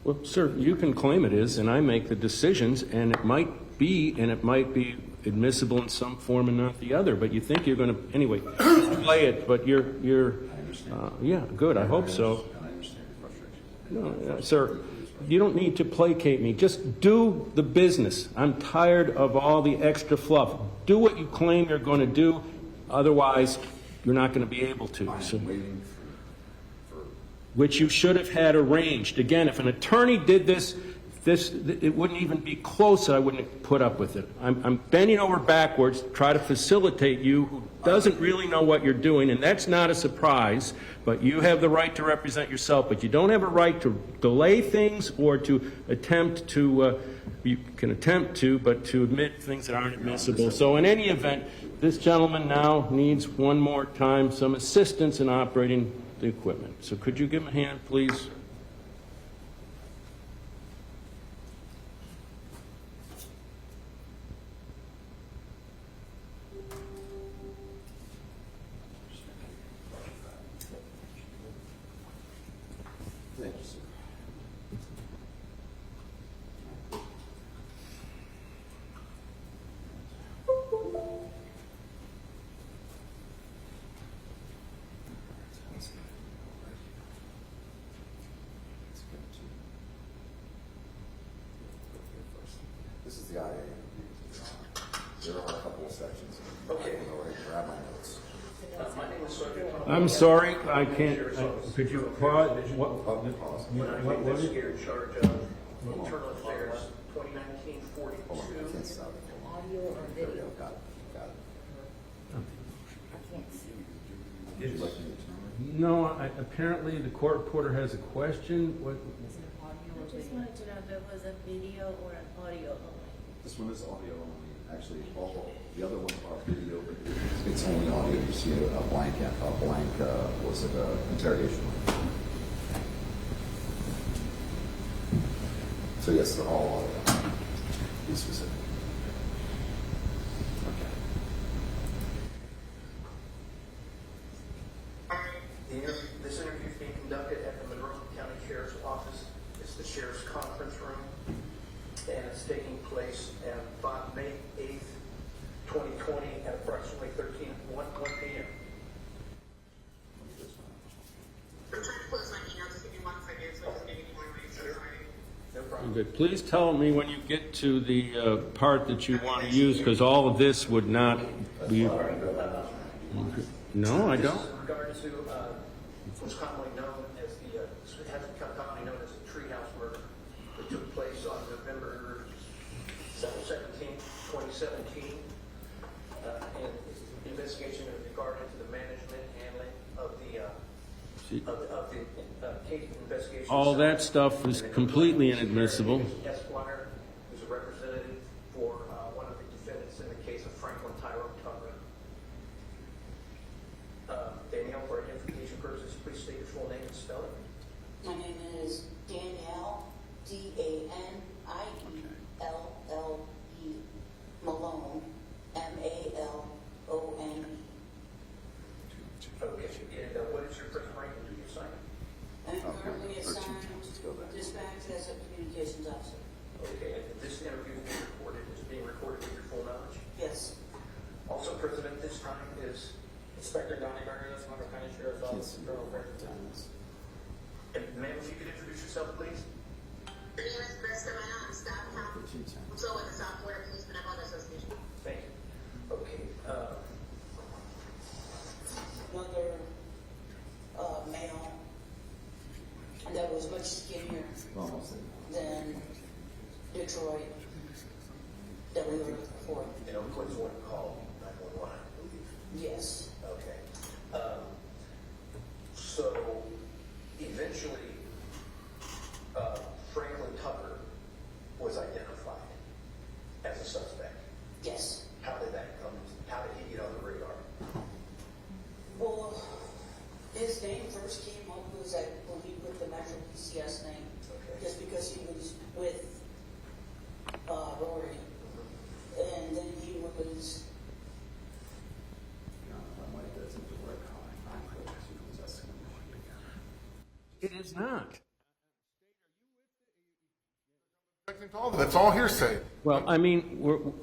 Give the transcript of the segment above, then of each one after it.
Well, sir, you can claim it is, and I make the decisions, and it might be admissible in some form and not the other. But you think you're going to anyway play it, but you're. Yeah, good. I hope so. And I understand your frustration. No, sir, you don't need to placate me. Just do the business. I'm tired of all the extra fluff. Do what you claim you're going to do. Otherwise, you're not going to be able to. So, I'm waiting for which you should have had arranged. Again, if an attorney did this, it wouldn't even be close. I wouldn't have put up with it. I'm bending over backwards to try to facilitate you who doesn't really know what you're doing, and that's not a surprise, but you have the right to represent yourself, but you don't have a right to delay things or to attempt to, you can attempt to, but to admit things that aren't admissible. So in any event, this gentleman now needs one more time some assistance in operating the equipment. So could you give him a hand, please? Thank you, sir. This is the IA. There are a couple of sections. Okay. I can already grab my notes. My name is Sergeant. I'm sorry, I can't. Could you pause? What I'm investigator in charge of internal affairs, 2019-42. Hold on, I can't stop it. Audio or There we video? go. Got it. Got it. I can't see. Would you like me to turn? No, apparently the court reporter has a question. What? Is it audio or I just video? wanted to know if it was a video or an audio only. This one is audio only. Actually, all the other ones are video, but it's only audio. You see a blank, was it interrogation? So yes, they're all audio. Be specific. This interview is being conducted at the Monroe County Sheriff's Office. It's the Sheriff's Conference Room, and it's taking place on May 8th, 2020 at approximately 1 p.m. I'm trying to close my email. Just give me 1 second so I can give you more information. Sorry. No problem. Good. Please tell me when you get to the part that you want to use, because all of this would not be. No, I don't. In regard to what's commonly known as it has become commonly known as the treehouse murder that took place on November 17, 2017. And the investigation is regarding to the management handling of the case investigation. All that stuff is completely inadmissible. Esquire, who's a representative for one of the defendants in the case of Franklin Tyrone Tucker. Danielle, for identification purposes, please state your full name and spelling. My name is Danielle, Danielle, Malone, Malone. Okay, and what is your present rank and duty assignment? I'm currently assigned dispatch as a communications officer. Okay, and this interview is being recorded with your full knowledge? Yes. Also present at this time is Inspector Donnie Barrios, Monroe County Sheriff's Office, Internal Affairs. And ma'am, if you could introduce yourself, please. My name is Krista Mena. I'm staff accountant. Also with the Software Policeman Appellate Association. Thank you. Okay, Another male that was much skinnier Almost. than Detroit that we were looking for. and of course, one call 911, I believe. Yes. Okay. So eventually, Franklin Tucker was identified as a suspect. Yes. How did that come? How did he get on the radar? Well, his name first came up was, I believe, with the Metro PCS name. Okay. Just because he was with Rory. And then he was, It is not. objecting to all of it. That's all hearsay. Well, I mean,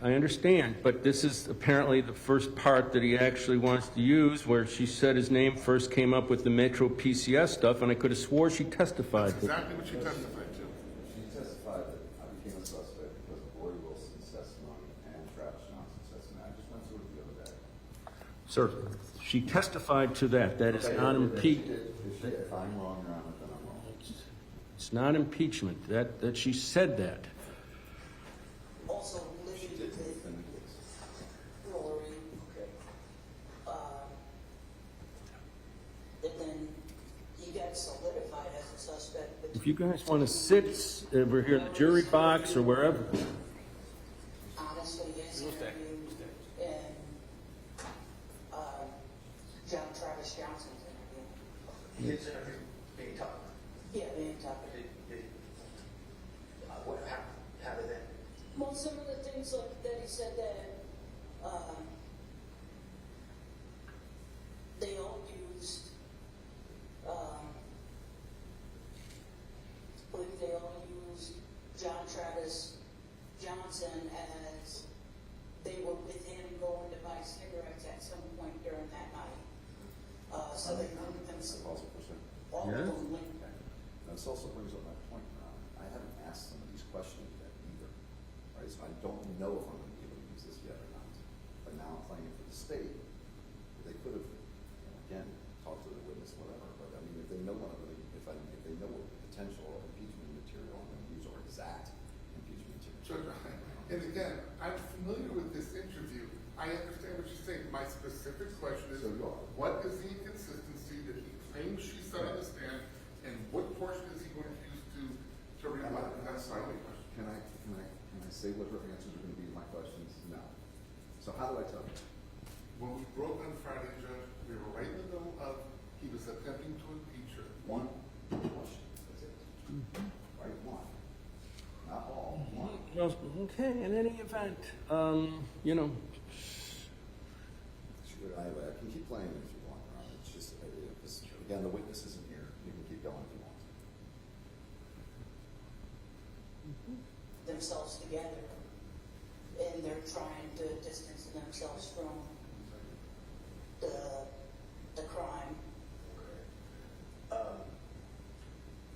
I understand, but this is apparently the first part that he actually wants to use, where she said his name first came up with the Metro PCS stuff, and I could have swore she testified. That's exactly what she testified to. She testified that I became a suspect because of Lori Wilson's testimony and Travis Johnson's testimony. I just went through it the other day. Sir, she testified to that. That is not impeachment. If I'm wrong, Your Honor, then I'm wrong. It's not impeachment. That she said that. Also living with Lori. And then he got solidified as a suspect. But If you guys want to sit over here in the jury box or wherever. honestly, his interview and John Travis Johnson's interview. His interview being tough. Yeah, being tough. How did that? Well, some of the things like that he said that they all used, I believe they all used John Travis Johnson as they were with him going to buy cigarettes at some point during that night. So they linked them. That's also percent. All of them linked. This also brings up my point, Your Honor. I haven't asked some of these questions yet either. Right? So I don't know if I'm going to be able to use this yet or not. But now I'm playing it for the state. They could have, again, talked to the witness, whatever. But I mean, if they know one of the, if they know what potential impeachment material I'm going to use or exact impeachment material. And again, I'm familiar with this interview. I understand what you're saying. My specific question is, So you are. what is the inconsistency that he claims she said on the stand, and what portion is he going to use to rebut? That's my only question. Can I say what her answers are going to be to my questions? No. So how do I tell you? When we broke on Friday, Judge, we were right in the middle of, he was attempting to impeach her. One question. That's it. Right? One. Not all. One. Well, okay, in any event, you know, I can keep playing it if you want, Ron. It's just, again, the witness isn't here. You can keep going if you want. Themselves together, and they're trying to distance themselves from the crime.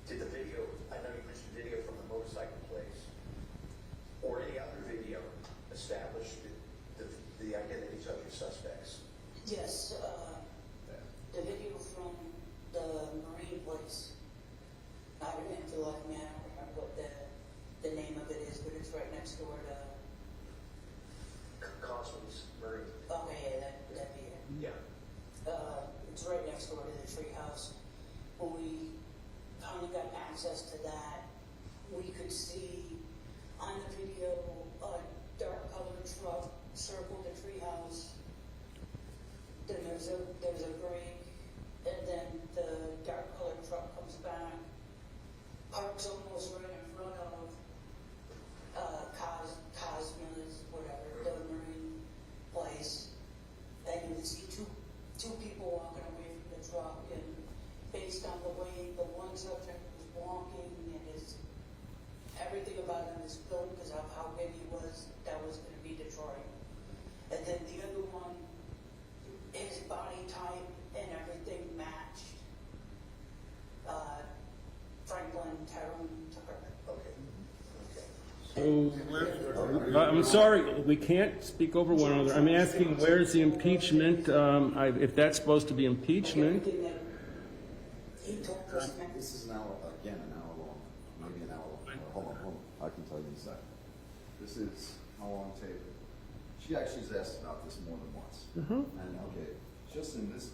Did the video, I know you mentioned video from the motorcycle place, or any other video establish the identities of your suspects? Yes, the video from the Marine place. I remember the life, man, I don't remember what the name of it is, but it's right next door to. Cosby's Marine. Okay, yeah, that'd be it. Yeah. It's right next door to the tree house. When we finally got access to that, we could see on the video a dark colored truck circle the tree house. Then there's a break, and then the dark colored truck comes back, parks almost right in front of Cosma's, whatever, the Marine place. And you would see two people walking away from the truck, and based on the way the one subject was walking and everything about him is built because of how big he was, that was going to be Detroit. And then the other one, his body type and everything matched Franklin Tyrone Tucker. so, I'm sorry, we can't speak over one another. I'm asking where's the impeachment, if that's supposed to be impeachment. Everything that he told us. This is an hour, again, an hour long, maybe an hour long. Hold on. I can tell you in a second. This is how long tape. She actually has asked about this more than once. And okay, just in this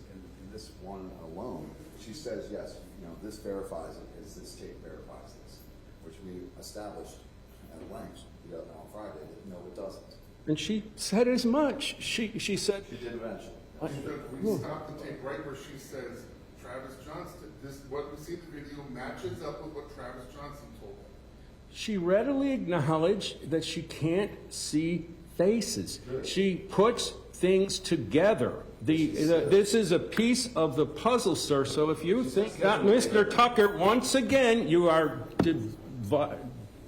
one alone, she says, yes, this verifies it, as this tape verifies this, which we established at length on Friday that no, it doesn't. And she said as much. She said, She did eventually. We stopped the tape right where she says, Travis Johnson, what we see in the video matches up with what Travis Johnson told him. she readily acknowledged that she can't see faces. She puts things together. This is a piece of the puzzle, sir. So if you think, Mr. Tucker, once again, you are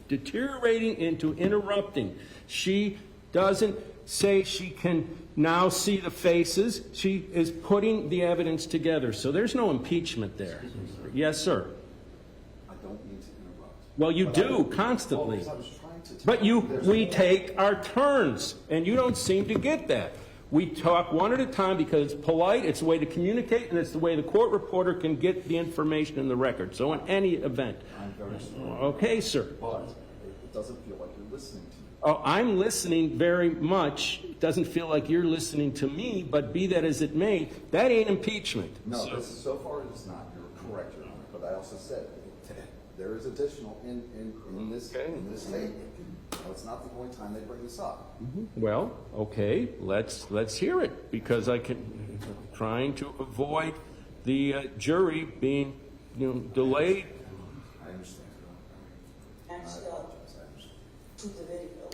deteriorating into interrupting. She doesn't say she can now see the faces. She is putting the evidence together. So there's no impeachment there. Yes, sir. I don't mean to interrupt. Well, you But do I constantly. I was trying to. But There's we no- take our turns, and you don't seem to get that. We talk one at a time because it's polite, it's the way to communicate, and it's the way the court reporter can get the information in the record. So in any event. I'm very sorry. Okay, sir. But it doesn't feel like you're listening to me. Oh, I'm listening very much. It doesn't feel like you're listening to me, but be that as it may, that ain't impeachment. No, So- so far it is not. You're correct, Your Honor. But I also said, there is additional in this statement. Now, it's not the only time they bring this up. Well, okay, let's hear it, because trying to avoid the jury being, delayed. I understand. I And apologize. I understand. to the video,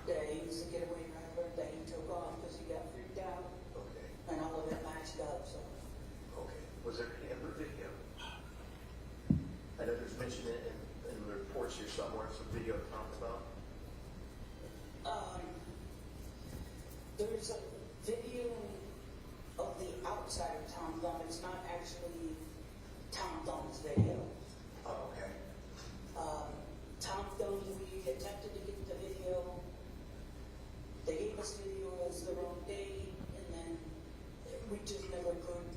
that he was a getaway driver, that he took off because he got freaked out, Okay, and all of it matched up, so. okay. Was there any other video? I know there's mention in the reports here somewhere, some video talked about. There's a video of the outside of Tom Thumb. It's not actually Tom Thumb's video. Oh, okay. Tom Thumb, we attempted to get the video. They gave us video as the wrong day, and then we just never could.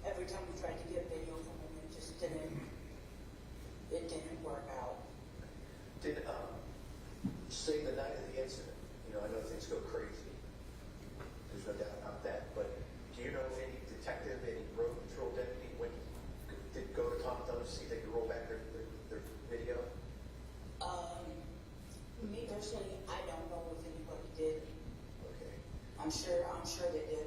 Every time we tried to get video from him, it just didn't work out. Did, say the night of the incident, I know things go crazy. There's no doubt about that, but do you know if any detective, any road patrol deputy did go to Tom Thumb to see if they could roll back their video? Me personally, I don't know if anybody did. Okay. I'm sure they did,